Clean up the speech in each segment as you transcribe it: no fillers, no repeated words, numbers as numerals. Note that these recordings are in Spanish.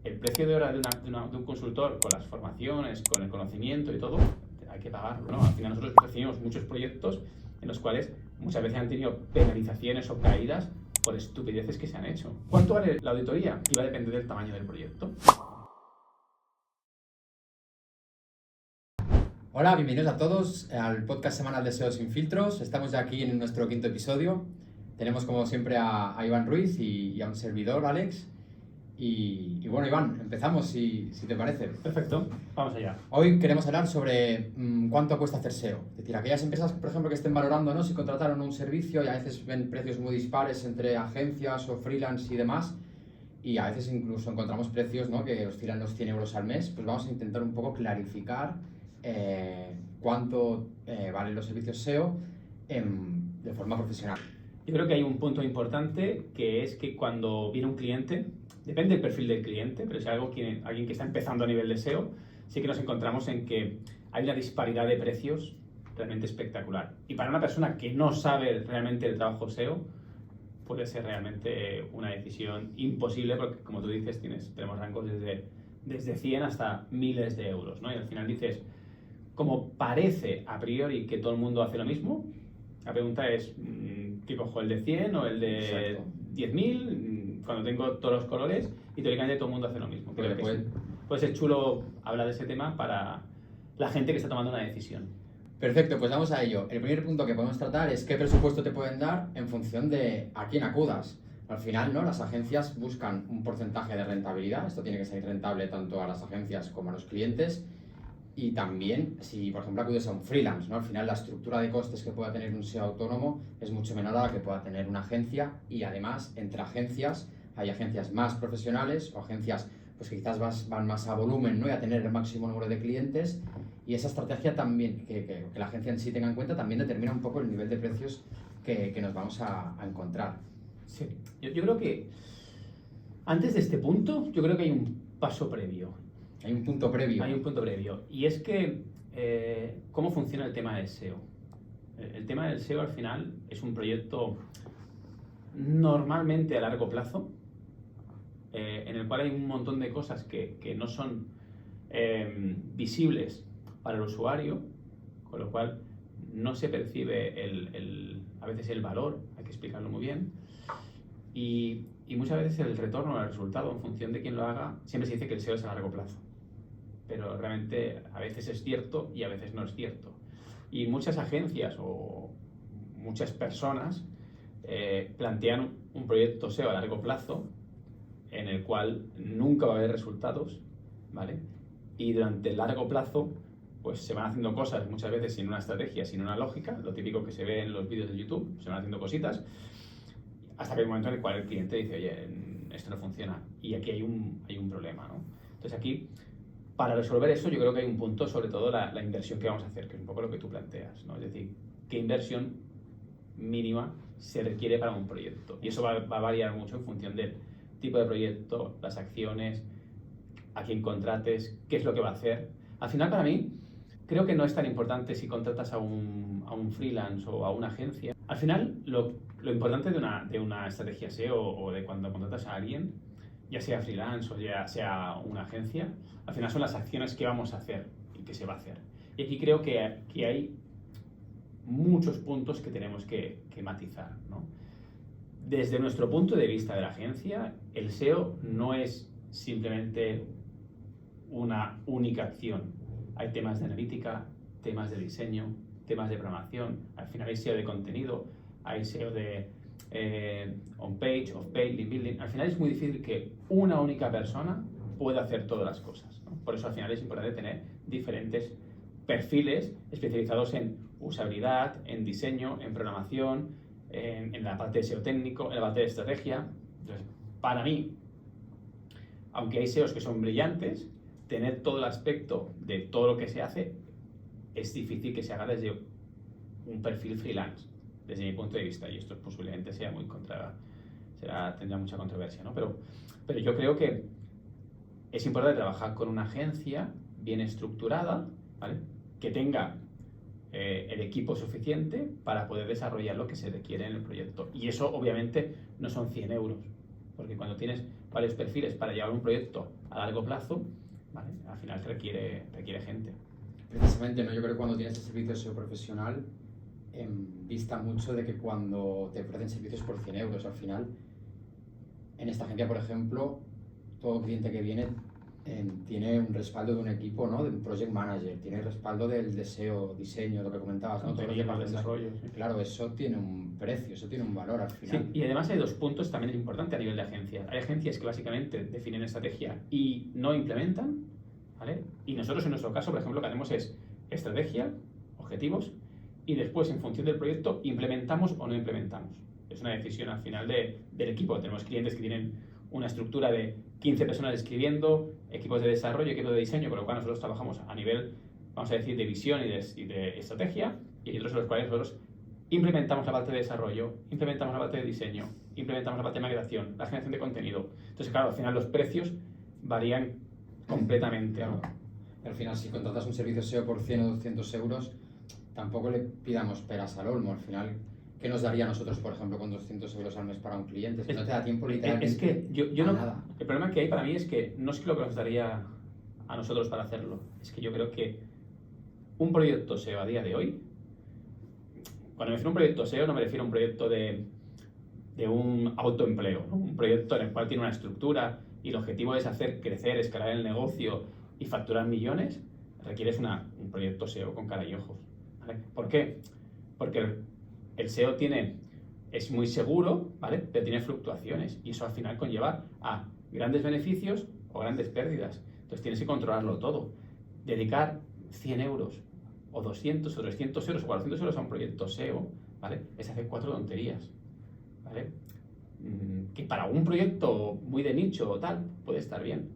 el precio de hora de un consultor con las formaciones, con el conocimiento y todo, hay que pagarlo, ¿no? Al final nosotros recibimos muchos proyectos en los cuales muchas veces han tenido penalizaciones o caídas por estupideces que se han hecho. ¿Cuánto vale la auditoría? Y va a depender del tamaño del proyecto. Hola, bienvenidos a todos al podcast semanal de SEO Sin Filtros. Estamos ya aquí en nuestro 5º episodio. Tenemos como siempre a Iván Ruiz y a un servidor, Alex. Y bueno, Iván, empezamos si te parece. Perfecto, vamos allá. Hoy queremos hablar sobre cuánto cuesta hacer SEO. Es decir, aquellas empresas, por ejemplo, que estén valorando, ¿no?, si contrataron un servicio y a veces ven precios muy dispares entre agencias o freelance y demás. Y a veces incluso encontramos precios, ¿no?, que oscilan los 100 euros al mes. Pues vamos a intentar un poco clarificar cuánto valen los servicios SEO de forma profesional. Yo creo que hay un punto importante, que es que cuando viene un cliente, depende del perfil del cliente, pero si es alguien que está empezando a nivel de SEO, sí que nos encontramos en que hay una disparidad de precios realmente espectacular. Y para una persona que no sabe realmente el trabajo SEO, puede ser realmente una decisión imposible, porque como tú dices, tenemos rangos desde 100 hasta miles de euros, ¿no? Y al final dices, como parece a priori que todo el mundo hace lo mismo, la pregunta es, ¿qué cojo, el de 100 o el de 10.000? Cuando tengo todos los colores y teóricamente todo el mundo hace lo mismo. Creo que puede ser chulo hablar de ese tema para la gente que está tomando una decisión. Perfecto, pues vamos a ello. El primer punto que podemos tratar es qué presupuesto te pueden dar en función de a quién acudas. Al final, ¿no?, las agencias buscan un porcentaje de rentabilidad. Esto tiene que ser rentable tanto a las agencias como a los clientes. Y también, si por ejemplo acudes a un freelance, ¿no?, al final la estructura de costes que pueda tener un SEO autónomo es mucho menor a la que pueda tener una agencia, y además entre agencias hay agencias más profesionales o agencias pues que quizás van más a volumen, ¿no?, y a tener el máximo número de clientes, y esa estrategia también, que la agencia en sí tenga en cuenta, también determina un poco el nivel de precios que nos vamos a encontrar. Sí, yo creo que antes de este punto, yo creo que hay un paso previo. Hay un punto previo. Hay un punto previo, y es que ¿cómo funciona el tema del SEO? El tema del SEO al final es un proyecto normalmente a largo plazo, en el cual hay un montón de cosas que no son visibles para el usuario, con lo cual no se percibe a veces el valor, hay que explicarlo muy bien, y muchas veces el retorno al resultado en función de quién lo haga, siempre se dice que el SEO es a largo plazo, pero realmente a veces es cierto y a veces no es cierto. Y muchas agencias o muchas personas plantean un proyecto SEO a largo plazo en el cual nunca va a haber resultados, ¿vale? Y durante el largo plazo pues se van haciendo cosas muchas veces sin una estrategia, sin una lógica, lo típico que se ve en los vídeos de YouTube, se van haciendo cositas, hasta que hay un momento en el cual el cliente dice, oye, esto no funciona, y aquí hay un problema, ¿no? Entonces aquí, para resolver eso, yo creo que hay un punto, sobre todo la inversión que vamos a hacer, que es un poco lo que tú planteas, ¿no? Es decir, ¿qué inversión mínima se requiere para un proyecto? Y eso va a variar mucho en función del tipo de proyecto, las acciones, a quién contrates, qué es lo que va a hacer. Al final, para mí, creo que no es tan importante si contratas a un freelance o a una agencia. Al final, lo importante de una estrategia SEO o de cuando contratas a alguien, ya sea freelance o ya sea una agencia, al final son las acciones que vamos a hacer y que se va a hacer. Y aquí creo que hay muchos puntos que tenemos que matizar, ¿no? Desde nuestro punto de vista de la agencia, el SEO no es simplemente una única acción. Hay temas de analítica, temas de diseño, temas de programación, al final hay SEO de contenido, hay SEO de on-page, off-page, link building. Al final es muy difícil que una única persona pueda hacer todas las cosas, ¿no? Por eso al final es importante tener diferentes perfiles especializados en usabilidad, en diseño, en programación, en la parte de SEO técnico, en la parte de estrategia. Entonces, para mí, aunque hay SEOs que son brillantes, tener todo el aspecto de todo lo que se hace es difícil que se haga desde un perfil freelance, desde mi punto de vista, y esto posiblemente sea tendrá mucha controversia, ¿no? Pero yo creo que es importante trabajar con una agencia bien estructurada, ¿vale?, que tenga el equipo suficiente para poder desarrollar lo que se requiere en el proyecto. Y eso obviamente no son 100 euros, porque cuando tienes varios perfiles para llevar un proyecto a largo plazo, ¿vale? Al final requiere gente. Precisamente, ¿no? Yo creo que cuando tienes el servicio SEO profesional, vista mucho de que cuando te ofrecen servicios por 100 euros, al final, en esta agencia, por ejemplo, todo cliente que viene tiene un respaldo de un equipo, ¿no? De un project manager, tiene respaldo del deseo, diseño, lo que comentabas, ¿no? Todos los departamentos. Desarrollo, sí. Claro, eso tiene un precio, eso tiene un valor al final. Sí, y además hay dos puntos también importantes a nivel de agencias. Hay agencias que básicamente definen estrategia y no implementan, ¿vale? Y nosotros en nuestro caso, por ejemplo, lo que hacemos es estrategia, objetivos, y después, en función del proyecto, implementamos o no implementamos. Es una decisión al final del equipo. Tenemos clientes que tienen una estructura de 15 personas escribiendo, equipos de desarrollo, equipos de diseño, con lo cual nosotros trabajamos a nivel, vamos a decir, de visión y de estrategia, y hay otros en los cuales nosotros implementamos la parte de desarrollo, implementamos la parte de diseño, implementamos la parte de migración, la generación de contenido. Entonces, claro, al final los precios varían completamente. Claro. Al final, si contratas un servicio SEO por 100 o 200 euros, tampoco le pidamos peras al olmo. Al final, ¿qué nos daría a nosotros, por ejemplo, con 200 euros al mes para un cliente? Si no te da tiempo literalmente es que yo no, nada. El problema que hay para mí es que no es lo que nos daría a nosotros para hacerlo. Es que yo creo que un proyecto SEO a día de hoy, cuando me refiero a un proyecto SEO no me refiero a un proyecto de un autoempleo, ¿no? Un proyecto en el cual tiene una estructura y el objetivo es hacer crecer, escalar el negocio y facturar millones, requieres un proyecto SEO con cara y ojos, ¿vale? ¿Por qué? Porque el SEO es muy seguro, ¿vale? Pero tiene fluctuaciones y eso al final conlleva a grandes beneficios o grandes pérdidas. Entonces tienes que controlarlo todo. Dedicar 100 euros o 200 o 300 euros o 400 euros a un proyecto SEO, ¿vale? Es hacer 4 tonterías, ¿vale? Que para un proyecto muy de nicho o tal puede estar bien,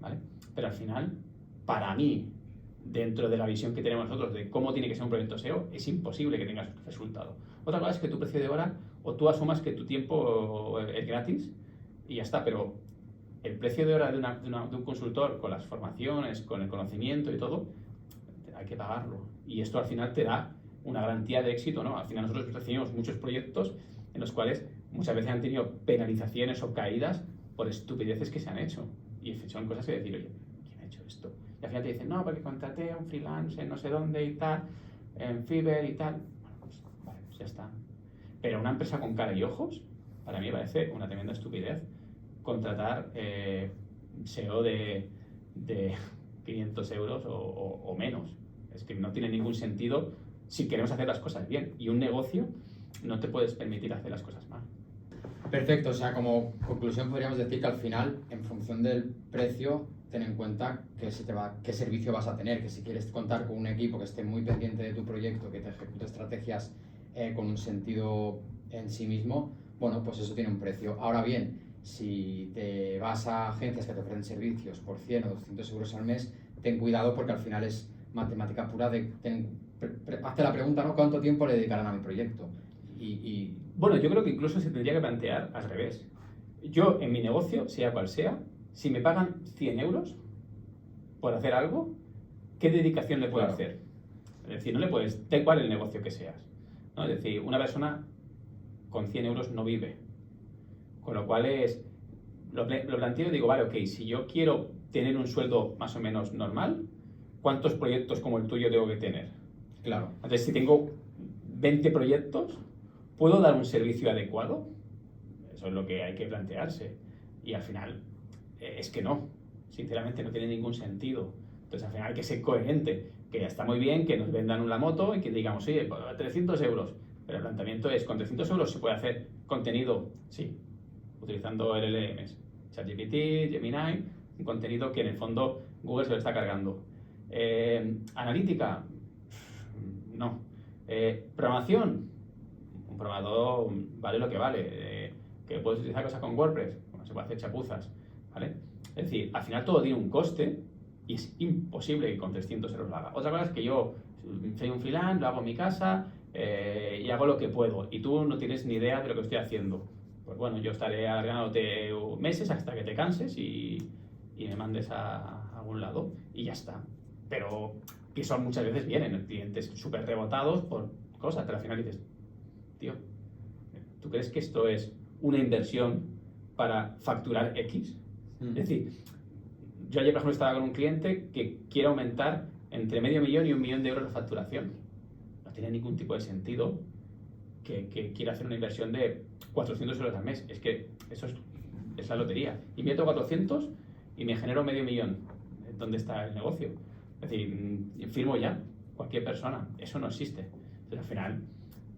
¿vale? Pero al final, para mí, dentro de la visión que tenemos nosotros de cómo tiene que ser un proyecto SEO, es imposible que tengas resultado. Otra cosa es que tu precio de hora o tú asumas que tu tiempo es gratis y ya está, pero el precio de hora de un consultor con las formaciones, con el conocimiento y todo, hay que pagarlo. Y esto al final te da una garantía de éxito, ¿no? Al final nosotros recibimos muchos proyectos en los cuales muchas veces han tenido penalizaciones o caídas por estupideces que se han hecho. Y son cosas que decir, oye, ¿quién ha hecho esto? Y al final te dicen, no, porque contraté a un freelance en no sé dónde y tal, en Fiverr y tal. Bueno, pues vale, pues ya está. Pero una empresa con cara y ojos, para mí parece una tremenda estupidez contratar SEO de 500 euros o menos. Es que no tiene ningún sentido si queremos hacer las cosas bien. Y un negocio no te puedes permitir hacer las cosas mal. Perfecto, o sea, como conclusión podríamos decir que al final, en función del precio, ten en cuenta qué servicio vas a tener, que si quieres contar con un equipo que esté muy pendiente de tu proyecto, que te ejecute estrategias con un sentido en sí mismo, bueno, pues eso tiene un precio. Ahora bien, si te vas a agencias que te ofrecen servicios por 100 o 200 euros al mes, ten cuidado porque al final es matemática pura de hazte la pregunta, ¿no? ¿Cuánto tiempo le dedicarán a mi proyecto? Bueno, yo creo que incluso se tendría que plantear al revés. Yo, en mi negocio, sea cual sea, si me pagan 100 euros por hacer algo, ¿qué dedicación le puedo hacer? Es decir, no le puedes, da igual el negocio que seas, ¿no? Es decir, una persona con 100 euros no vive. Con lo cual lo planteo y digo, vale, ok, si yo quiero tener un sueldo más o menos normal, ¿cuántos proyectos como el tuyo tengo que tener? Claro. Entonces, si tengo 20 proyectos, ¿puedo dar un servicio adecuado? Eso es lo que hay que plantearse. Y al final, es que no. Sinceramente, no tiene ningún sentido. Entonces, al final hay que ser coherente. Que ya está muy bien que nos vendan una moto y que digamos, oye, 300 euros. Pero el planteamiento es, con 300 euros se puede hacer contenido, sí, utilizando LLMs, ChatGPT, Gemini, un contenido que en el fondo Google se lo está cargando. Analítica, no. Programación, un programador vale lo que vale. Que puedes utilizar cosas con WordPress, bueno, se puede hacer chapuzas, ¿vale? Es decir, al final todo tiene un coste y es imposible que con 300 euros lo haga. Otra cosa es que yo soy un freelance, lo hago en mi casa y hago lo que puedo y tú no tienes ni idea de lo que estoy haciendo. Pues bueno, yo estaré alargándote meses hasta que te canses y me mandes a algún lado y ya está. Pero que son muchas veces vienen clientes súper rebotados por cosas, pero al final dices, tío, ¿tú crees que esto es una inversión para facturar X. Es decir, yo ayer, por ejemplo, estaba con un cliente que quiere aumentar entre 500.000 y 1.000.000 de euros la facturación. No tiene ningún tipo de sentido que quiera hacer una inversión de 400 euros al mes. Es que eso es la lotería. Invierto 400 y me genero 500.000. ¿Dónde está el negocio? Es decir, firmo ya, cualquier persona. Eso no existe. Entonces, al final,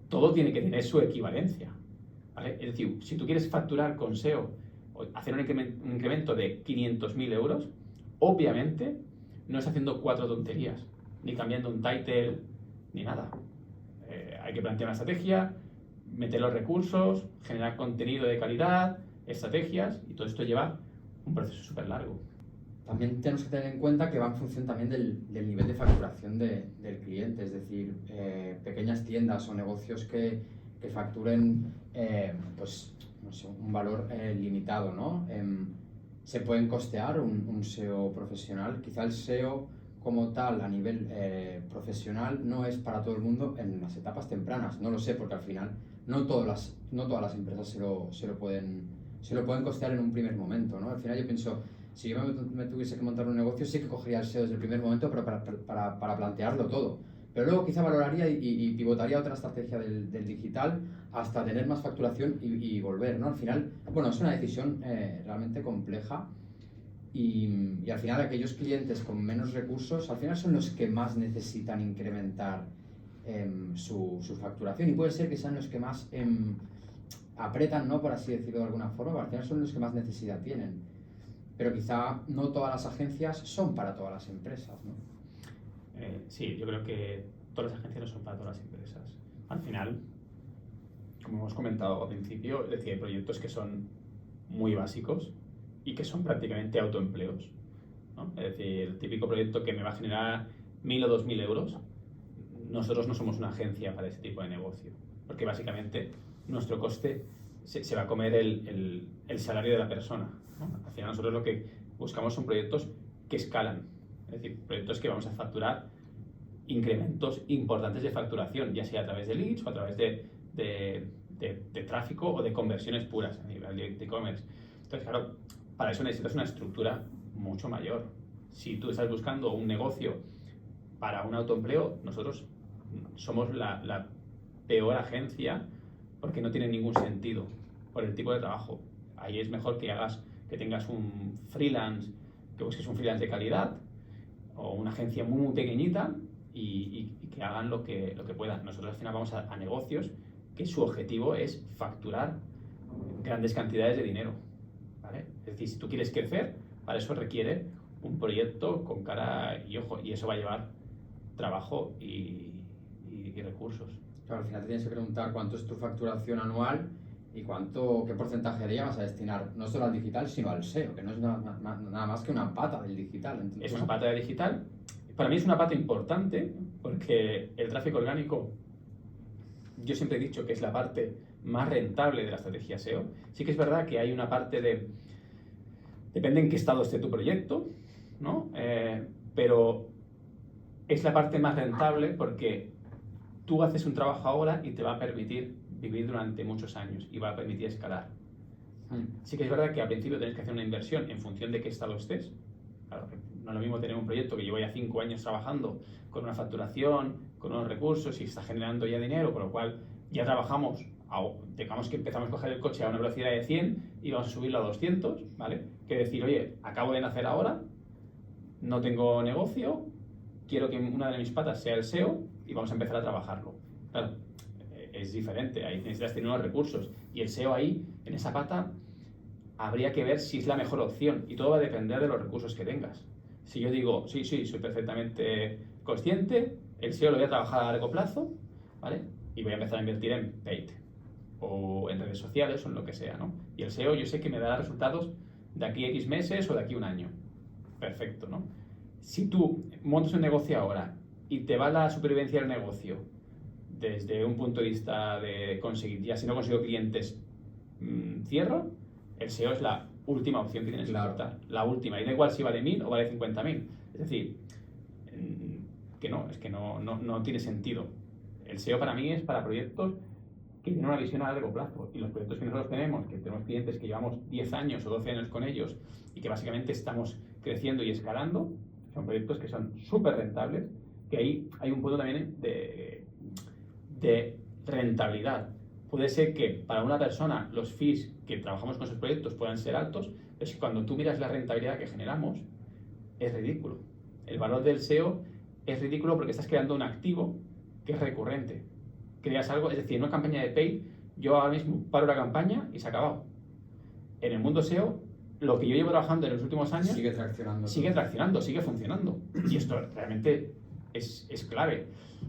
todo tiene que tener su equivalencia, ¿vale? Es decir, si tú quieres facturar con SEO, o hacer un incremento de 500.000 euros, obviamente no es haciendo 4 tonterías, ni cambiando un title, ni nada. Hay que plantear una estrategia, meter los recursos, generar contenido de calidad, estrategias, y todo esto lleva un proceso súper largo. También tenemos que tener en cuenta que va en función también del nivel de facturación del cliente, es decir, pequeñas tiendas o negocios que facturen pues, no sé, un valor limitado, ¿no? Se pueden costear un SEO profesional. Quizá el SEO como tal a nivel profesional no es para todo el mundo en las etapas tempranas, no lo sé, porque al final no todas las empresas se lo pueden costear en un primer momento, ¿no? Al final yo pienso, si yo me tuviese que montar un negocio, sí que cogería el SEO desde el primer momento, pero para plantearlo todo. Pero luego quizá valoraría y pivotaría otra estrategia del digital hasta tener más facturación y volver, ¿no? Al final, bueno, es una decisión realmente compleja y al final aquellos clientes con menos recursos, al final son los que más necesitan incrementar su facturación, y puede ser que sean los que más apretan, ¿no? Por así decirlo de alguna forma, al final son los que más necesidad tienen. Pero quizá no todas las agencias son para todas las empresas, ¿no? Sí, yo creo que todas las agencias no son para todas las empresas. Al final, como hemos comentado al principio, es decir, hay proyectos que son muy básicos y que son prácticamente autoempleos, ¿no? Es decir, el típico proyecto que me va a generar 1.000 o 2.000 euros, nosotros no somos una agencia para ese tipo de negocio, porque básicamente nuestro coste se va a comer el salario de la persona, ¿no? Al final nosotros lo que buscamos son proyectos que escalan, es decir, proyectos que vamos a facturar incrementos importantes de facturación, ya sea a través de leads o a través de tráfico o de conversiones puras a nivel de e-commerce. Entonces, claro, para eso necesitas una estructura mucho mayor. Si tú estás buscando un negocio para un autoempleo, nosotros somos la peor agencia, porque no tiene ningún sentido por el tipo de trabajo. Ahí es mejor que tengas un freelance, que busques un freelance de calidad, o una agencia muy, muy pequeñita y que hagan lo que puedan. Nosotros al final vamos a negocios que su objetivo es facturar grandes cantidades de dinero, ¿vale? Es decir, si tú quieres crecer, para eso requiere un proyecto con cara y ojo, y eso va a llevar trabajo y recursos. Claro, al final te tienes que preguntar cuánto es tu facturación anual y qué porcentaje de ella vas a destinar no solo al digital, sino al SEO, que no es nada más que una pata del digital. Entonces, es una pata del digital. Para mí es una pata importante, porque el tráfico orgánico, yo siempre he dicho que es la parte más rentable de la estrategia SEO. Sí que es verdad que hay una parte depende en qué estado esté tu proyecto, ¿no? Pero es la parte más rentable porque tú haces un trabajo ahora y te va a permitir vivir durante muchos años y va a permitir escalar. Sí que es verdad que al principio tienes que hacer una inversión en función de qué estado estés. Claro, no es lo mismo tener un proyecto que llevo ya 5 años trabajando con una facturación, con unos recursos y está generando ya dinero, con lo cual ya trabajamos, digamos que empezamos a coger el coche a una velocidad de 100 y vamos a subirlo a 200, ¿vale? Que decir, oye, acabo de nacer ahora, no tengo negocio, quiero que una de mis patas sea el SEO y vamos a empezar a trabajarlo. Claro, es diferente, ahí necesitas tener unos recursos y el SEO ahí, en esa pata, habría que ver si es la mejor opción y todo va a depender de los recursos que tengas. Si yo digo, sí, soy perfectamente consciente, el SEO lo voy a trabajar a largo plazo, ¿vale? Y voy a empezar a invertir en paid o en redes sociales o en lo que sea, ¿no? Y el SEO yo sé que me dará resultados de aquí a X meses o de aquí a un año. Perfecto, ¿no? Si tú montas un negocio ahora y te va la supervivencia del negocio desde un punto de vista de conseguir, ya si no consigo clientes, cierro, el SEO es la última opción que tienes que adoptar. La última, y da igual si vale 1.000 o vale 50.000. Es decir, que no tiene sentido. El SEO para mí es para proyectos que tienen una visión a largo plazo. Y los proyectos que nosotros tenemos, que tenemos clientes que llevamos 10 años o 12 años con ellos y que básicamente estamos creciendo y escalando, son proyectos que son súper rentables, que ahí hay un punto también de rentabilidad. Puede ser que para una persona los fees que trabajamos con esos proyectos puedan ser altos, pero es que cuando tú miras la rentabilidad que generamos, es ridículo. El valor del SEO es ridículo porque estás creando un activo que es recurrente. Creas algo, es decir, en una campaña de paid, yo ahora mismo paro la campaña y se ha acabado. En el mundo SEO, lo que yo llevo trabajando en los últimos años sigue traccionando, sigue funcionando. Y esto realmente es clave.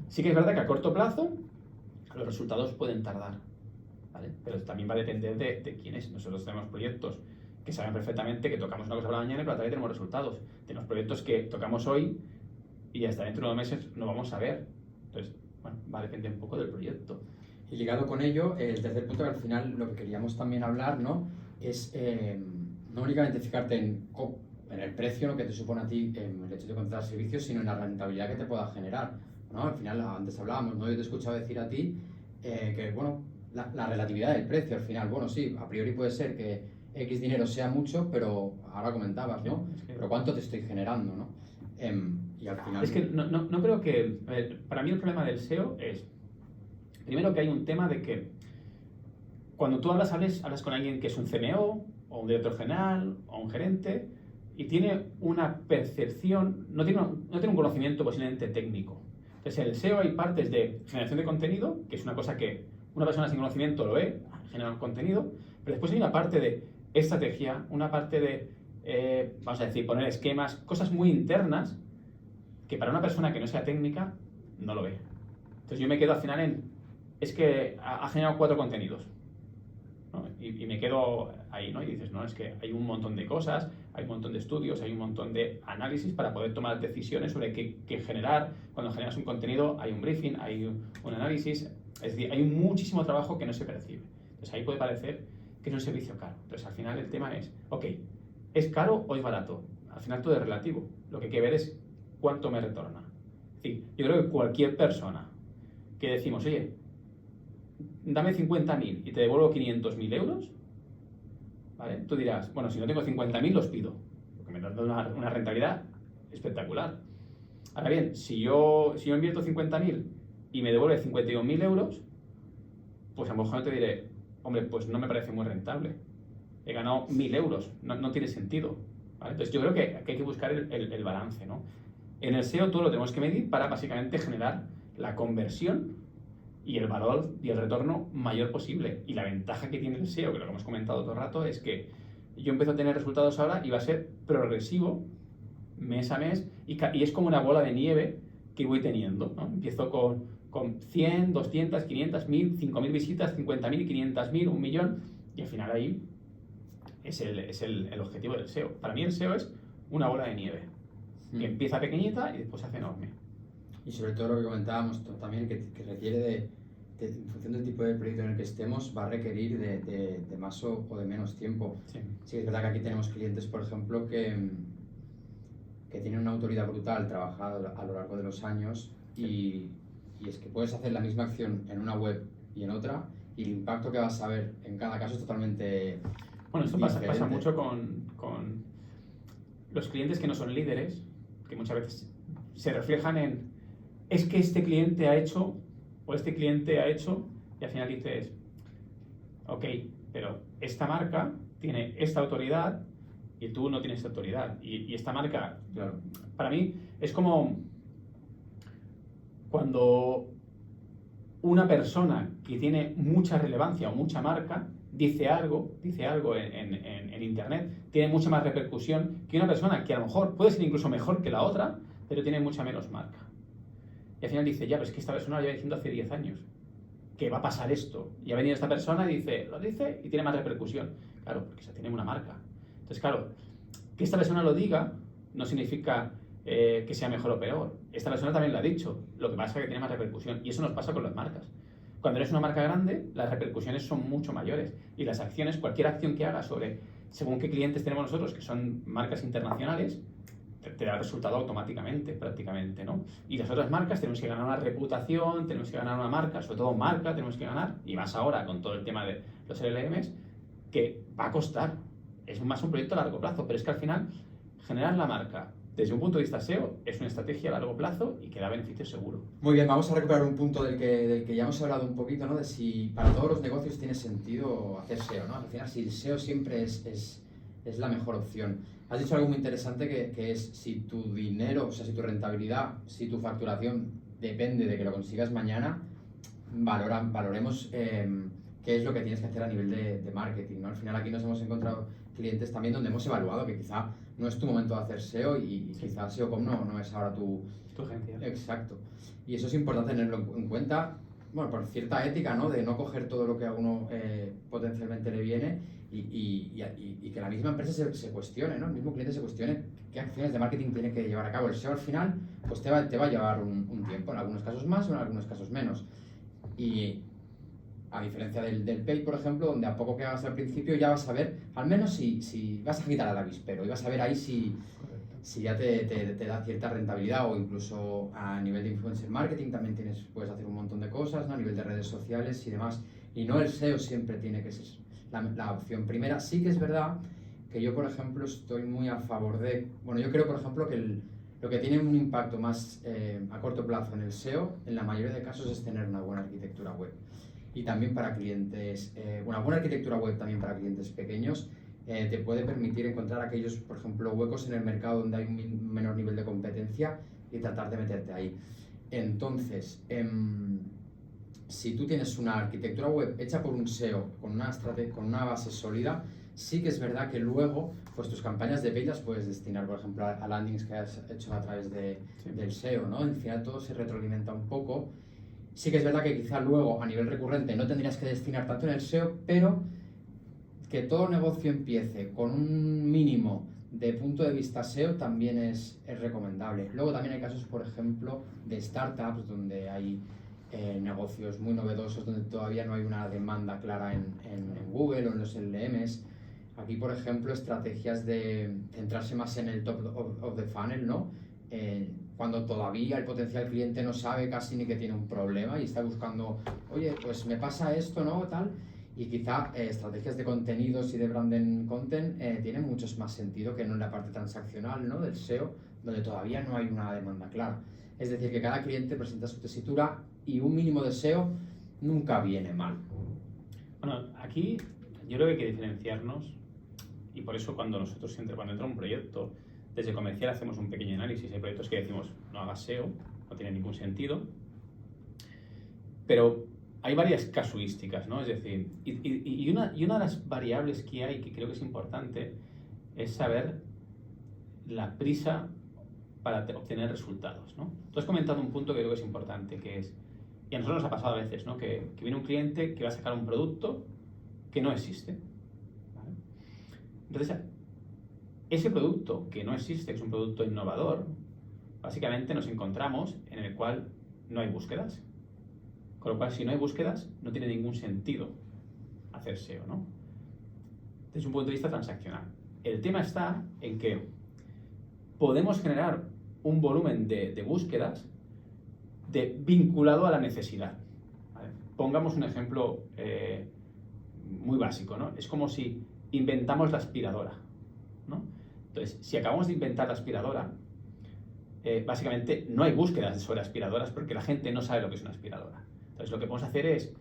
Sí que es verdad que a corto plazo los resultados pueden tardar, ¿vale? Pero también va a depender de quién es. Nosotros tenemos proyectos que saben perfectamente que tocamos una cosa por la mañana y por la tarde tenemos resultados. Tenemos proyectos que tocamos hoy y hasta dentro de unos meses no vamos a ver. Entonces, bueno, va a depender un poco del proyecto. Y ligado con ello, el tercer punto que al final lo que queríamos también hablar, ¿no? Es no únicamente fijarte en el precio, lo que te supone a ti el hecho de contratar servicios, sino en la rentabilidad que te pueda generar, ¿no? Al final, antes hablábamos, ¿no? Yo te he escuchado decir a ti que, bueno, la relatividad del precio, al final, bueno, sí, a priori puede ser que X dinero sea mucho, pero ahora comentabas, ¿no? Es que... Pero ¿cuánto te estoy generando, no? Y al final... Es que no creo que... A ver, para mí el problema del SEO es, primero, que hay un tema de que cuando tú hablas con alguien que es un CMO, o un director general, o un gerente, y tiene una percepción, no tiene un conocimiento posiblemente técnico. Entonces, en el SEO hay partes de generación de contenido, que es una cosa que una persona sin conocimiento lo ve, genera un contenido, pero después hay una parte de estrategia, una parte de, vamos a decir, poner esquemas, cosas muy internas, que para una persona que no sea técnica, no lo ve. Entonces yo me quedo al final es que ha generado 4 contenidos, ¿no? Y me quedo ahí, ¿no? Y dices, no, es que hay un montón de cosas, hay un montón de estudios, hay un montón de análisis para poder tomar decisiones sobre qué generar. Cuando generas un contenido hay un briefing, hay un análisis, es decir, hay muchísimo trabajo que no se percibe. Entonces ahí puede parecer que es un servicio caro. Entonces al final el tema es, ok, ¿es caro o es barato? Al final todo es relativo. Lo que hay que ver es cuánto me retorna. Es decir, yo creo que cualquier persona que decimos, oye, dame 50.000 y te devuelvo 500.000 euros, ¿vale? Tú dirás, bueno, si no tengo 50.000 los pido, porque me dan una rentabilidad espectacular. Ahora bien, si yo invierto 50.000 y me devuelve 51.000 euros, pues a lo mejor te diré, hombre, pues no me parece muy rentable. He ganado 1.000 euros, no tiene sentido, ¿vale? Entonces yo creo que hay que buscar el balance, ¿no? En el SEO todo lo tenemos que medir para básicamente generar la conversión y el valor y el retorno mayor posible. Y la ventaja que tiene el SEO, que lo hemos comentado todo el rato, es que yo empiezo a tener resultados ahora y va a ser progresivo mes a mes y es como una bola de nieve que voy teniendo, ¿no? Empiezo con 100, 200, 500, 1000, 5000 visitas, 50.000, 500.000, 1 millón y al final ahí es el objetivo del SEO. Para mí el SEO es una bola de nieve que empieza pequeñita y después se hace enorme. Y sobre todo lo que comentábamos también, que requiere en función del tipo de proyecto en el que estemos, va a requerir de más o de menos tiempo. Sí. Sí, es verdad que aquí tenemos clientes, por ejemplo, que tienen una autoridad brutal trabajada a lo largo de los años y es que puedes hacer la misma acción en una web y en otra y el impacto que vas a ver en cada caso es totalmente Bueno, esto diferente. pasa mucho con los clientes que no son líderes, que muchas veces se reflejan en es que este cliente ha hecho o este cliente ha hecho y al final dices, ok, pero esta marca tiene esta autoridad y tú no tienes esta autoridad. Y esta marca, Claro. para mí, es como cuando una persona que tiene mucha relevancia o mucha marca dice algo en internet, tiene mucha más repercusión que una persona que a lo mejor puede ser incluso mejor que la otra, pero tiene mucha menos marca. Y al final dice, ya, pero es que esta persona lo lleva diciendo hace 10 años que va a pasar esto. Y ha venido esta persona y lo dice y tiene más repercusión. Claro, porque se tiene una marca. Entonces, claro, que esta persona lo diga no significa que sea mejor o peor. Esta persona también lo ha dicho. Lo que pasa es que tiene más repercusión. Y eso nos pasa con las marcas. Cuando eres una marca grande, las repercusiones son mucho mayores. Y las acciones, cualquier acción que hagas según qué clientes tenemos nosotros, que son marcas internacionales, te da resultado automáticamente, prácticamente, ¿no? Y las otras marcas tenemos que ganar una reputación, tenemos que ganar una marca, sobre todo marca tenemos que ganar, y más ahora con todo el tema de los LLMs, que va a costar. Es más un proyecto a largo plazo, pero es que al final generar la marca desde un punto de vista SEO es una estrategia a largo plazo y que da beneficio seguro. Muy bien, vamos a recuperar un punto del que ya hemos hablado un poquito, ¿no? De si para todos los negocios tiene sentido hacer SEO, ¿no? Al final, si el SEO siempre es la mejor opción. Has dicho algo muy interesante que es si tu dinero, o sea, si tu rentabilidad, si tu facturación depende de que lo consigas mañana, valoremos qué es lo que tienes que hacer a nivel de marketing, ¿no? Al final aquí nos hemos encontrado clientes también donde hemos evaluado que quizá no es tu momento de hacer SEO y quizá SEO.com no es ahora tu agencia. Exacto. Y eso es importante tenerlo en cuenta, bueno, por cierta ética, ¿no? De no coger todo lo que a uno potencialmente le viene y que la misma empresa se cuestione, ¿no? El mismo cliente se cuestione qué acciones de marketing tiene que llevar a cabo. El SEO al final, pues te va a llevar un tiempo, en algunos casos más o en algunos casos menos. Y a diferencia del Paid, por ejemplo, donde a poco que hagas al principio ya vas a ver, al menos si vas a quitar al avispero y vas a ver ahí si ya te da cierta rentabilidad, o incluso a nivel de influencer marketing también puedes hacer un montón de cosas, ¿no? A nivel de redes sociales y demás. Y no el SEO siempre tiene que ser la opción primera. Sí que es verdad que yo, por ejemplo, estoy muy a favor de... Bueno, yo creo, por ejemplo, que lo que tiene un impacto más a corto plazo en el SEO, en la mayoría de casos, es tener una buena arquitectura web. Y también para clientes, una buena arquitectura web también para clientes pequeños, te puede permitir encontrar aquellos, por ejemplo, huecos en el mercado donde hay un menor nivel de competencia y tratar de meterte ahí. Entonces, si tú tienes una arquitectura web hecha por un SEO, con una base sólida, sí que es verdad que luego, pues tus campañas de paid las puedes destinar, por ejemplo, a landings que has hecho a través del SEO, ¿no? Al final todo se retroalimenta un poco. Sí que es verdad que quizá luego, a nivel recurrente, no tendrías que destinar tanto en el SEO, pero que todo negocio empiece con un mínimo de punto de vista SEO también es recomendable. Luego también hay casos, por ejemplo, de startups donde hay negocios muy novedosos, donde todavía no hay una demanda clara en Google o en los LLMs. Aquí, por ejemplo, estrategias de centrarse más en el top of the funnel, ¿no? Cuando todavía el potencial cliente no sabe casi ni que tiene un problema y está buscando, oye, pues me pasa esto, ¿no? Tal. Y quizá estrategias de contenidos y de branded content tienen mucho más sentido que no en la parte transaccional, ¿no? Del SEO, donde todavía no hay una demanda clara. Es decir, que cada cliente presenta su tesitura y un mínimo de SEO nunca viene mal. Bueno, aquí yo creo que hay que diferenciarnos, y por eso cuando entra un proyecto, desde comercial hacemos un pequeño análisis. Hay proyectos que decimos, no hagas SEO, no tiene ningún sentido, pero hay varias casuísticas, ¿no? Es decir, y una de las variables que hay, que creo que es importante, es saber la prisa para obtener resultados, ¿no? Tú has comentado un punto que creo que es importante, que es, y a nosotros nos ha pasado a veces, ¿no? Que viene un cliente que va a sacar un producto que no existe, ¿vale? Entonces, ese producto que no existe, que es un producto innovador, básicamente nos encontramos en el cual no hay búsquedas. Con lo cual, si no hay búsquedas, no tiene ningún sentido hacer SEO, ¿no? Desde un punto de vista transaccional. El tema está en que podemos generar un volumen de búsquedas vinculado a la necesidad, ¿vale? Pongamos un ejemplo muy básico, ¿no? Es como si inventamos la aspiradora, ¿no? Entonces, si acabamos de inventar la aspiradora, básicamente no hay búsquedas sobre aspiradoras porque la gente no sabe lo que es una aspiradora. Entonces, lo que podemos hacer es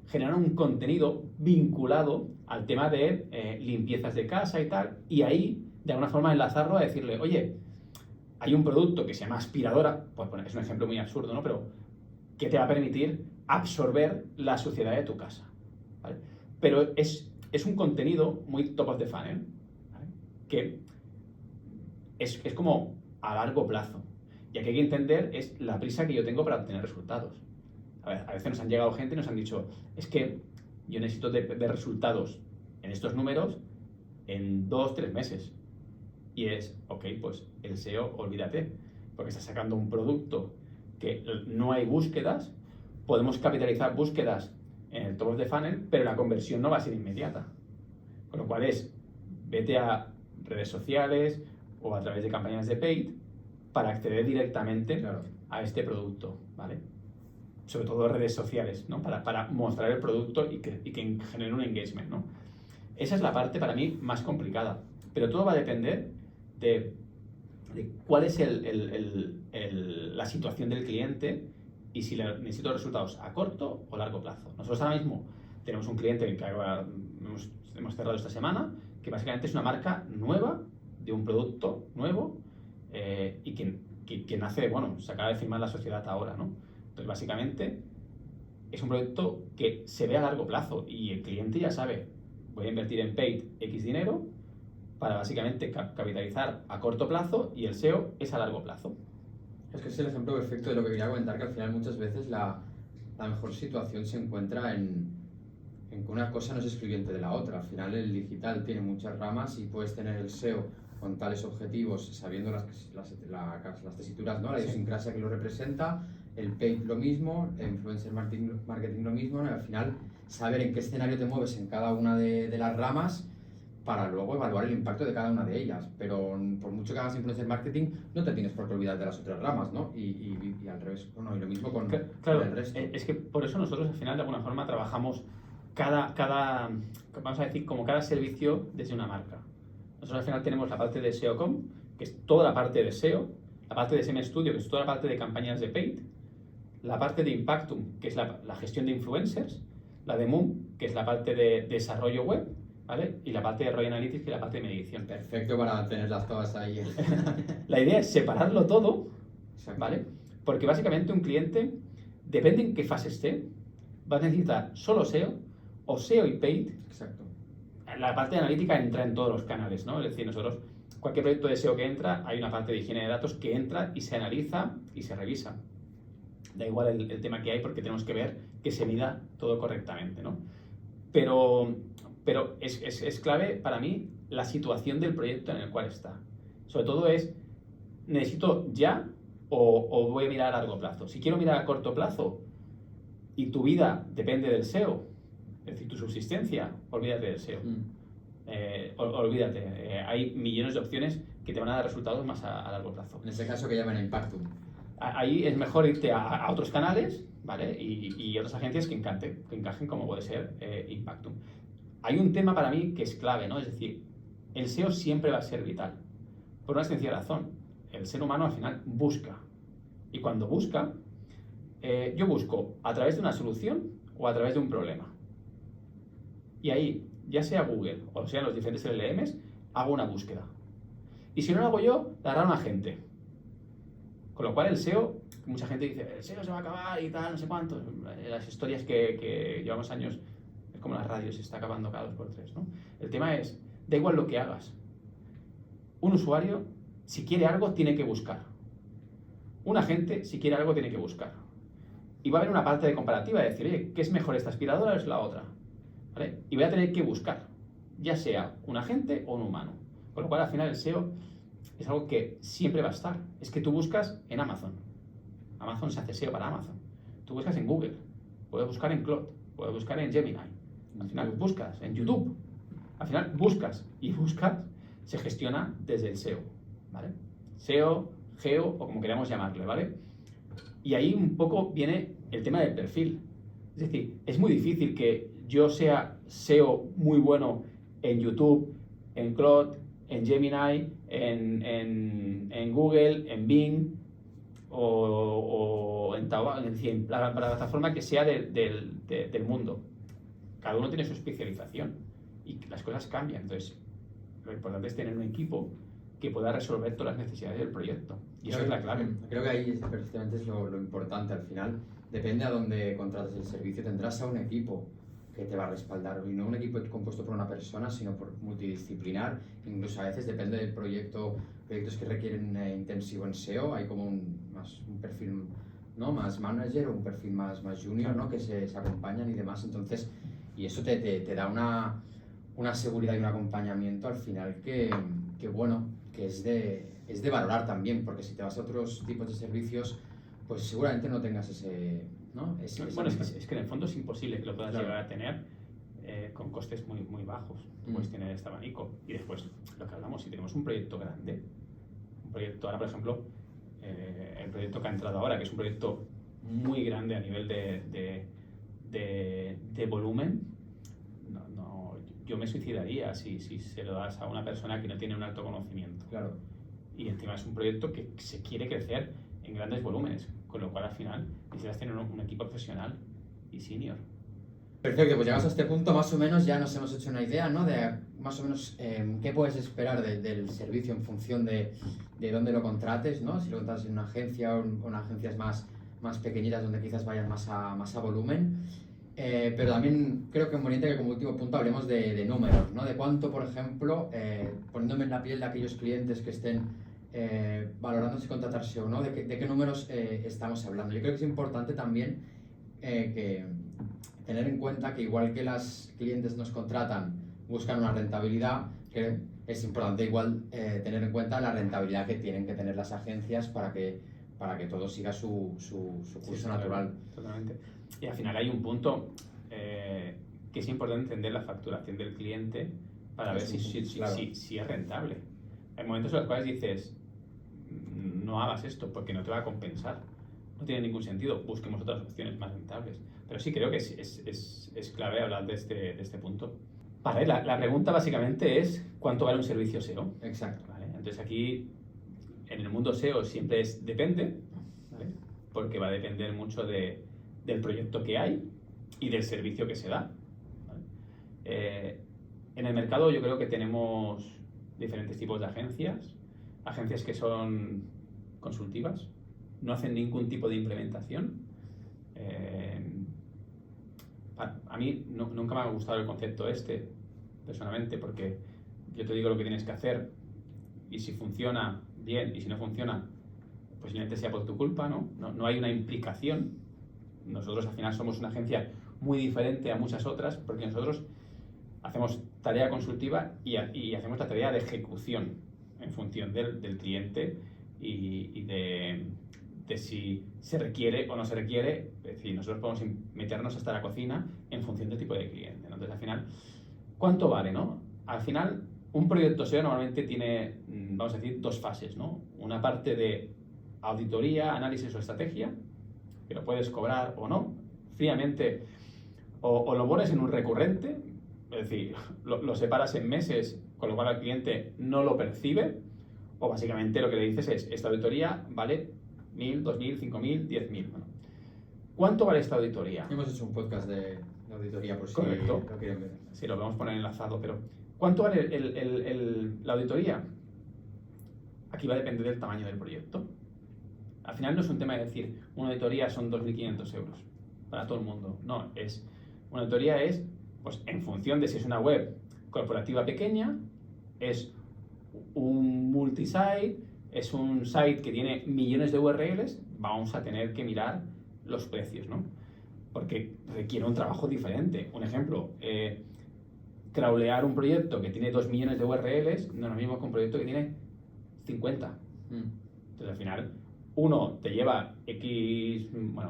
generar un contenido vinculado al tema de limpiezas de casa y tal, y ahí, de alguna forma, enlazarlo a decirle, oye, hay un producto que se llama aspiradora, pues bueno, es un ejemplo muy absurdo, ¿no? Pero que te va a permitir absorber la suciedad de tu casa, ¿vale? Pero es un contenido muy top of the funnel, ¿vale? Que es como a largo plazo. Y aquí hay que entender es la prisa que yo tengo para obtener resultados. A veces nos han llegado gente y nos han dicho, es que yo necesito ver resultados en estos números en 2-3 meses. Y es, ok, pues el SEO, olvídate, porque estás sacando un producto que no hay búsquedas, podemos capitalizar búsquedas en el top of the funnel, pero la conversión no va a ser inmediata. Con lo cual vete a redes sociales o a través de campañas de paid para acceder directamente Claro. a este producto, ¿vale? Sobre todo redes sociales, ¿no? Para mostrar el producto y que genere un engagement, ¿no? Esa es la parte para mí más complicada, pero todo va a depender de cuál es la situación del cliente y si necesito resultados a corto o largo plazo. Nosotros ahora mismo tenemos un cliente que hemos cerrado esta semana, que básicamente es una marca nueva, de un producto nuevo, y que nace, bueno, se acaba de firmar la sociedad ahora, ¿no? Entonces, básicamente, es un proyecto que se ve a largo plazo y el cliente ya sabe, voy a invertir en paid X dinero para básicamente capitalizar a corto plazo y el SEO es a largo plazo. Es que es el ejemplo perfecto de lo que quería comentar, que al final muchas veces la mejor situación se encuentra en que una cosa no es excluyente de la otra. Al final el digital tiene muchas ramas y puedes tener el SEO con tales objetivos, sabiendo las tesituras, ¿no? La idiosincrasia que lo representa, el paid lo mismo, el influencer marketing lo mismo, ¿no? Y al final saber en qué escenario te mueves en cada una de las ramas para luego evaluar el impacto de cada una de ellas. Pero por mucho que hagas influencer marketing, no te tienes por qué olvidar de las otras ramas, ¿no? Y al revés, bueno, y lo mismo con claro, el resto. Es que por eso nosotros al final de alguna forma trabajamos vamos a decir, como cada servicio desde una marca. Nosotros al final tenemos la parte de SEOcom, que es toda la parte de SEO, la parte de SEM Studio, que es toda la parte de campañas de paid, la parte de Impactum, que es la gestión de influencers, la de Moom, que es la parte de desarrollo web, ¿vale? Y la parte de ROI Analytics, que es la parte de medición. Perfecto para tenerlas todas ahí. La idea es separarlo todo, Exacto. ¿vale? Porque básicamente un cliente, depende en qué fase esté, va a necesitar solo SEO o SEO y paid. Exacto. La parte de analítica entra en todos los canales, ¿no? Es decir, nosotros, cualquier proyecto de SEO que entra, hay una parte de higiene de datos que entra y se analiza y se revisa. Da igual el tema que hay porque tenemos que ver que se mida todo correctamente, ¿no? Pero es clave para mí la situación del proyecto en el cual está. Sobre todo es, ¿necesito ya o voy a mirar a largo plazo? Si quiero mirar a corto plazo y tu vida depende del SEO, es decir, tu subsistencia, olvídate del SEO. Olvídate. Hay millones de opciones que te van a dar resultados más a largo plazo. En ese caso que llaman Impactum. Ahí es mejor irte a otros canales, ¿vale? Y otras agencias que encajen como puede ser Impactum. Hay un tema para mí que es clave, ¿no? Es decir, el SEO siempre va a ser vital. Por una sencilla razón. El ser humano al final busca. Y cuando busca, yo busco a través de una solución o a través de un problema. Y ahí, ya sea Google o sean los diferentes LLMs, hago una búsqueda. Y si no lo hago yo, la hará un agente. Con lo cual el SEO, mucha gente dice, el SEO se va a acabar y tal, no sé cuánto. Las historias que llevamos años, es como las radios, se está acabando cada 2x3, ¿no? El tema es, da igual lo que hagas. Un usuario, si quiere algo, tiene que buscar. Un agente, si quiere algo, tiene que buscar. Y va a haber una parte de comparativa, de decir, oye, ¿qué es mejor, esta aspiradora o es la otra? ¿Vale? Y voy a tener que buscar, ya sea un agente o un humano. Con lo cual, al final, el SEO es algo que siempre va a estar. Es que tú buscas en Amazon. Amazon se hace SEO para Amazon. Tú buscas en Google. Puedes buscar en Claude. Puedes buscar en Gemini. Al final, buscas en YouTube. Al final, buscas. Y buscas se gestiona desde el SEO. ¿Vale? SEO, Geo o como queramos llamarle, ¿vale? Y ahí un poco viene el tema del perfil. Es decir, es muy difícil que yo sea SEO muy bueno en YouTube, en Claude, en Gemini, en Google, en Bing o en Taobao, es decir, la plataforma que sea del mundo. Cada uno tiene su especialización y las cosas cambian. Entonces, lo importante es tener un equipo que pueda resolver todas las necesidades del proyecto. Y eso es la clave. Creo que ahí precisamente es lo importante. Al final, depende a dónde contrates el servicio, tendrás a un equipo que te va a respaldar, y no un equipo compuesto por una persona, sino por multidisciplinar. Incluso a veces depende del proyecto, proyectos que requieren intensivo en SEO, hay como un perfil, ¿no?, más manager o un perfil más junior, ¿no?, que se acompañan y demás. Entonces, y eso te da una seguridad y un acompañamiento al final que bueno, que es de valorar también, porque si te vas a otros tipos de servicios, pues seguramente no tengas ese... ¿no? Bueno, es que en el fondo es imposible que lo puedas llegar a tener con costes muy bajos. Puedes tener este abanico. Y después, lo que hablamos, si tenemos un proyecto grande, proyecto ahora, por ejemplo, el proyecto que ha entrado ahora, que es un proyecto muy grande a nivel de volumen, yo me suicidaría si se lo das a una persona que no tiene un alto conocimiento. Claro. Y encima es un proyecto que se quiere crecer en grandes volúmenes, con lo cual al final necesitas tener un equipo profesional y senior. Perfecto, pues llegados a este punto más o menos ya nos hemos hecho una idea, ¿no? De más o menos qué puedes esperar del servicio en función de dónde lo contrates, ¿no? Si lo contratas en una agencia o en agencias más pequeñitas donde quizás vayan más a volumen. Pero también creo que es conveniente que como último punto hablemos de números, ¿no? De cuánto, por ejemplo, poniéndome en la piel de aquellos clientes que estén valorando si contratarse o no, de qué números estamos hablando. Yo creo que es importante también que tener en cuenta que igual que las clientes nos contratan, buscan una rentabilidad, que es importante igual tener en cuenta la rentabilidad que tienen que tener las agencias para que todo siga su curso natural. Totalmente. Y al final hay un punto que es importante entender la facturación del cliente para ver si es rentable. Hay momentos en los cuales dices, no hagas esto porque no te va a compensar. No tiene ningún sentido, busquemos otras opciones más rentables. Pero sí creo que es clave hablar de este punto. Vale, la pregunta básicamente es ¿cuánto vale un servicio SEO? Exacto. ¿Vale? Entonces aquí, en el mundo SEO siempre depende, ¿vale? Porque va a depender mucho del proyecto que hay y del servicio que se da, ¿vale? En el mercado yo creo que tenemos diferentes tipos de agencias que son consultivas, no hacen ningún tipo de implementación. A mí nunca me ha gustado el concepto personalmente, porque yo te digo lo que tienes que hacer y si funciona bien y si no funciona, posiblemente sea por tu culpa, ¿no? No hay una implicación. Nosotros al final somos una agencia muy diferente a muchas otras porque nosotros hacemos tarea consultiva y hacemos la tarea de ejecución en función del cliente y de si se requiere o no se requiere. Es decir, nosotros podemos meternos hasta la cocina en función del tipo de cliente, ¿no? Entonces, al final, ¿cuánto vale, no? Al final, un proyecto SEO normalmente tiene, vamos a decir, dos fases, ¿no? Una parte de auditoría, análisis o estrategia, que lo puedes cobrar o no, fríamente, o lo pones en un recurrente, es decir, lo separas en meses, con lo cual el cliente no lo percibe, o básicamente lo que le dices es, esta auditoría vale 1.000, 2.000, 5.000, 10.000. Bueno, ¿cuánto vale esta auditoría? Hemos hecho un podcast de auditoría por si Correcto. lo quieren ver. Sí, lo podemos poner enlazado, pero ¿cuánto vale la auditoría? Aquí va a depender del tamaño del proyecto. Al final no es un tema de decir, una auditoría son 2.500 euros para todo el mundo. No, una auditoría es, pues en función de si es una web corporativa pequeña, es un multisite, es un site que tiene millones de URLs, vamos a tener que mirar los precios, ¿no? Porque requiere un trabajo diferente. Un ejemplo, crawlear un proyecto que tiene 2 millones de URLs no es lo mismo que un proyecto que tiene 50. Entonces, al final, uno te lleva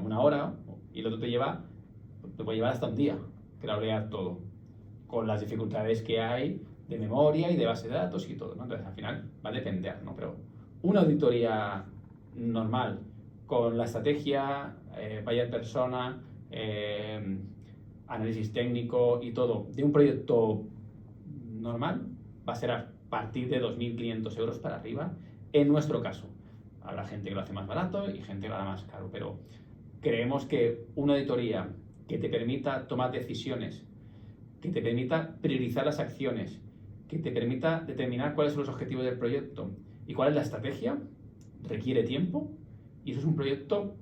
una hora y el otro te puede llevar hasta un día crawlear todo, con las dificultades que hay de memoria y de base de datos y todo, ¿no? Entonces, al final, va a depender, ¿no? Pero una auditoría normal, con la estrategia, buyer persona, análisis técnico y todo, de un proyecto normal, va a ser a partir de 2.500 euros para arriba, en nuestro caso. Habrá gente que lo hace más barato y gente que lo hará más caro, pero creemos que una auditoría que te permita tomar decisiones, que te permita priorizar las acciones, que te permita determinar cuáles son los objetivos del proyecto y cuál es la estrategia, requiere tiempo y eso es un proyecto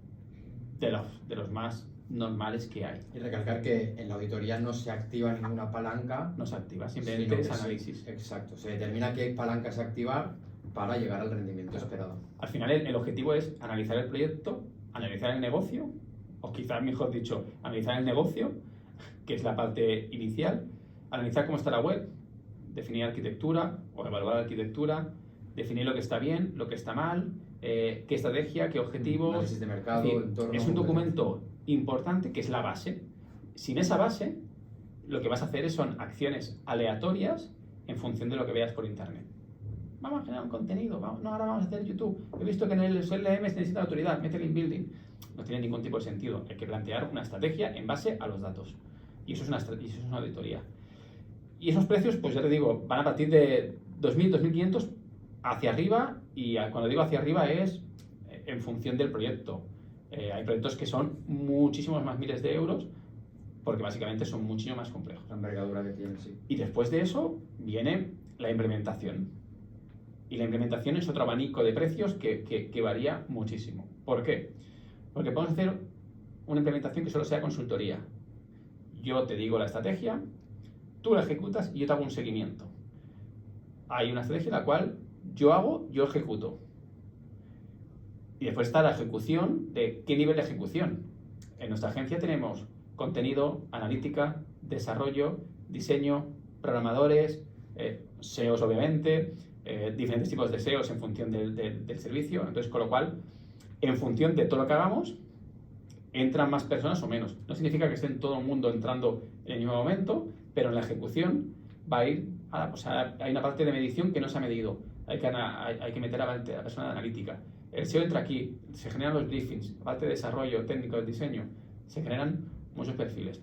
de los más normales que hay. Y recalcar que en la auditoría no se activa ninguna palanca. No se activa, simplemente es análisis. Exacto, se determina qué palancas activar para llegar al rendimiento esperado. Al final el objetivo es analizar el proyecto, analizar el negocio, o quizás mejor dicho, analizar el negocio, que es la parte inicial, analizar cómo está la web, definir arquitectura o evaluar la arquitectura, definir lo que está bien, lo que está mal, qué estrategia, qué objetivos. Análisis de mercado, es decir, entorno. Es un documento importante que es la base. Sin esa base, lo que vas a hacer son acciones aleatorias en función de lo que veas por internet. vamos a generar un contenido, ahora vamos a hacer YouTube. He visto que en el LM se necesita autoridad, mete link building. No tiene ningún tipo de sentido. Hay que plantear una estrategia en base a los datos. Y eso es una auditoría. Y esos precios, pues ya te digo, van a partir de 2.000, 2.500 hacia arriba, y cuando digo hacia arriba es en función del proyecto. Hay proyectos que son muchísimos más miles de euros, porque básicamente son muchísimo más complejos. La envergadura que tienen, sí. Y después de eso viene la implementación. Y la implementación es otro abanico de precios que varía muchísimo. ¿Por qué? Porque podemos hacer una implementación que solo sea consultoría. Yo te digo la estrategia, tú la ejecutas y yo te hago un seguimiento. Hay una estrategia en la cual yo ejecuto. Y después está la ejecución de qué nivel de ejecución. En nuestra agencia tenemos contenido, analítica, desarrollo, diseño, programadores, SEOs obviamente, diferentes tipos de SEOs en función del servicio. Entonces, con lo cual, en función de todo lo que hagamos, entran más personas o menos. No significa que estén todo el mundo entrando en el mismo momento, pero en la ejecución va a ir, hay una parte de medición que no se ha medido. Hay que meter a la persona de analítica. El SEO entra aquí, se generan los briefings, la parte de desarrollo técnico del diseño, se generan muchos perfiles.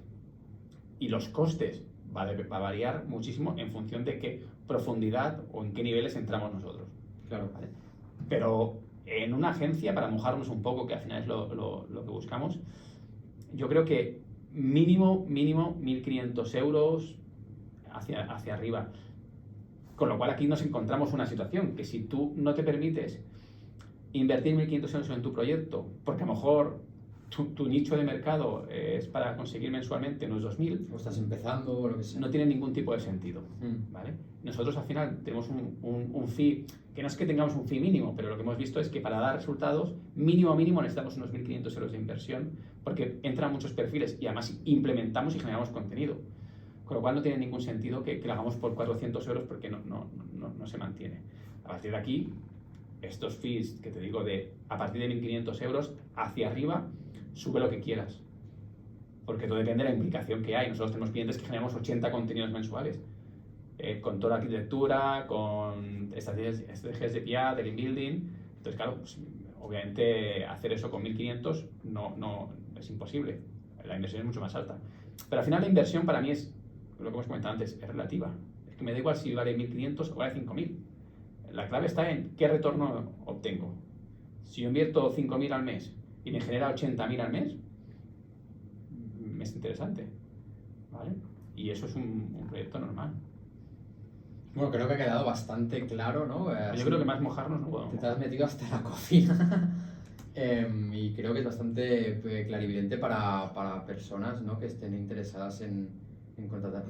Y los costes va a variar muchísimo en función de qué profundidad o en qué niveles entramos nosotros. Claro. ¿Vale? Pero en una agencia, para mojarnos un poco, que al final es lo que buscamos, yo creo que mínimo 1.500 euros hacia arriba. Con lo cual aquí nos encontramos una situación que si tú no te permites invertir 1.500 euros en tu proyecto, porque a lo mejor tu nicho de mercado es para conseguir mensualmente unos 2.000, o estás empezando o lo que sea, no tiene ningún tipo de sentido, ¿vale? Nosotros al final tenemos un fee, que no es que tengamos un fee mínimo, pero lo que hemos visto es que para dar resultados, mínimo necesitamos unos 1.500 euros de inversión, porque entran muchos perfiles y además implementamos y generamos contenido. Con lo cual no tiene ningún sentido que lo hagamos por 400 euros porque no se mantiene. A partir de aquí, estos fees que te digo a partir de 1.500 euros hacia arriba, sube lo que quieras. Porque todo depende de la implicación que hay. Nosotros tenemos clientes que generamos 80 contenidos mensuales. Con toda la arquitectura, con estrategias de PR, de link building. Entonces, claro, pues, obviamente hacer eso con 1.500 no es imposible. La inversión es mucho más alta. Pero al final la inversión para mí es, lo que hemos comentado antes, es relativa. Es que me da igual si vale 1.500 o vale 5.000. La clave está en qué retorno obtengo. Si yo invierto 5.000 al mes y me genera 80.000 al mes, es interesante, ¿vale? Y eso es un proyecto normal. Bueno, creo que ha quedado bastante claro, ¿no? Yo creo que más mojarnos no podemos. Te has metido hasta la cocina. Y creo que es bastante clarividente para personas, ¿no?, que estén interesadas en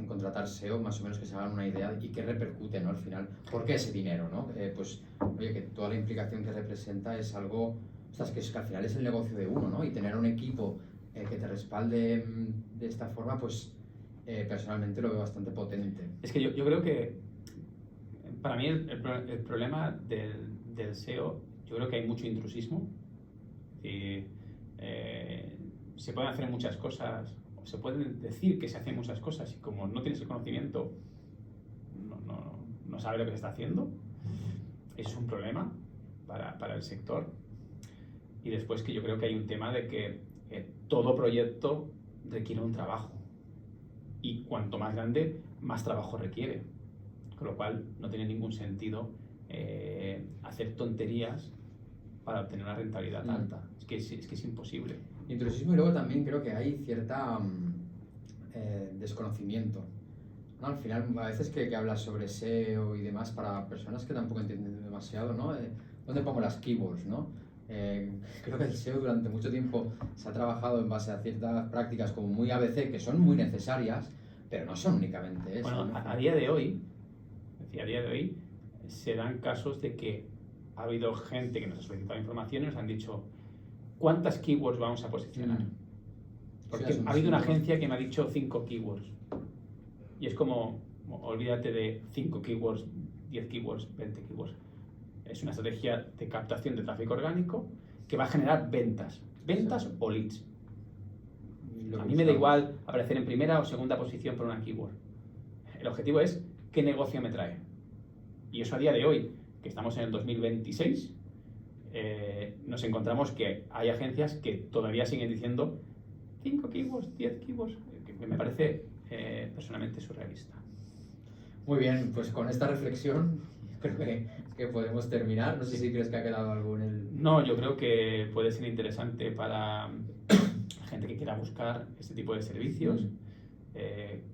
contratar SEO, más o menos que se hagan una idea y que repercute, ¿no?, al final. ¿Por qué ese dinero, no? Pues, oye, que toda la implicación que representa es algo, que al final es el negocio de uno, ¿no? Y tener un equipo que te respalde de esta forma, pues personalmente lo veo bastante potente. Es que yo creo que para mí el problema del SEO, yo creo que hay mucho intrusismo. Y, se pueden hacer muchas cosas, o se pueden decir que se hacen muchas cosas, y como no tienes el conocimiento, no sabes lo que se está haciendo. Eso es un problema para el sector. Y después que yo creo que hay un tema de que todo proyecto requiere un trabajo. Y cuanto más grande, más trabajo requiere. Con lo cual no tiene ningún sentido hacer tonterías para obtener una rentabilidad alta. Es que es imposible. Intrusismo, y luego también creo que hay cierta desconocimiento, ¿no? Al final, a veces que hablas sobre SEO y demás para personas que tampoco entienden demasiado, ¿no? ¿Dónde pongo las keywords, no? Creo que el SEO durante mucho tiempo se ha trabajado en base a ciertas prácticas como muy ABC, que son muy necesarias, pero no son únicamente eso. Bueno, ¿no? a día de hoy se dan casos de que ha habido gente que nos ha solicitado información y nos han dicho ¿cuántas keywords vamos a posicionar? Porque ha habido una agencia que me ha dicho 5 keywords. Y es como, olvídate de 5 keywords, 10 keywords, 20 keywords. Es una estrategia de captación de tráfico orgánico que va a generar ventas o leads. A mí me da igual aparecer en primera o segunda posición por una keyword. El objetivo es qué negocio me trae. Y eso a día de hoy, que estamos en el 2026, nos encontramos que hay agencias que todavía siguen diciendo 5 keywords, 10 keywords, que me parece personalmente surrealista. Muy bien, pues con esta reflexión creo que podemos terminar. No sé si crees que ha quedado algo en el... No, yo creo que puede ser interesante para la gente que quiera buscar este tipo de servicios.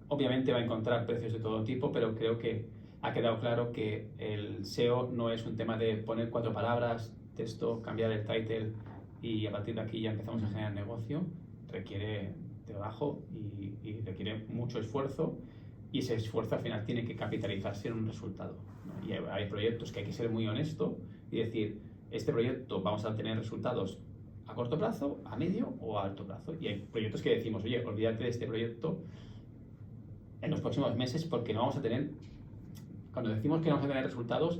Obviamente va a encontrar precios de todo tipo, pero creo que ha quedado claro que el SEO no es un tema de poner 4 palabras, texto, cambiar el title y a partir de aquí ya empezamos a generar negocio. Requiere trabajo y requiere mucho esfuerzo, y ese esfuerzo al final tiene que capitalizarse en un resultado, ¿no? Y hay proyectos que hay que ser muy honesto y decir, este proyecto vamos a tener resultados a corto plazo, a medio o a alto plazo. Y hay proyectos que decimos, oye, olvídate de este proyecto en los próximos meses porque no vamos a tener... Cuando decimos que no vamos a tener resultados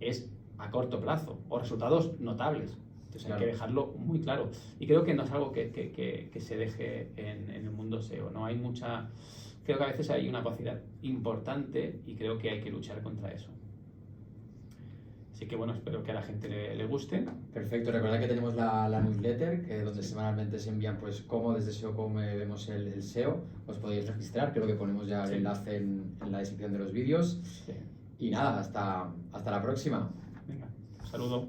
es a corto plazo o resultados notables. Entonces hay que dejarlo muy claro. Y creo que no es algo que se deje en el mundo SEO, ¿no? Hay mucha... Creo que a veces hay una opacidad importante y creo que hay que luchar contra eso. Así que bueno, espero que a la gente le guste. Perfecto, recordad que tenemos la newsletter, que donde semanalmente se envían pues cómo desde SEO.com vemos el SEO. Os podéis registrar, creo que ponemos ya el enlace en la descripción de los vídeos. Sí. Y nada, hasta la próxima. Venga, un saludo.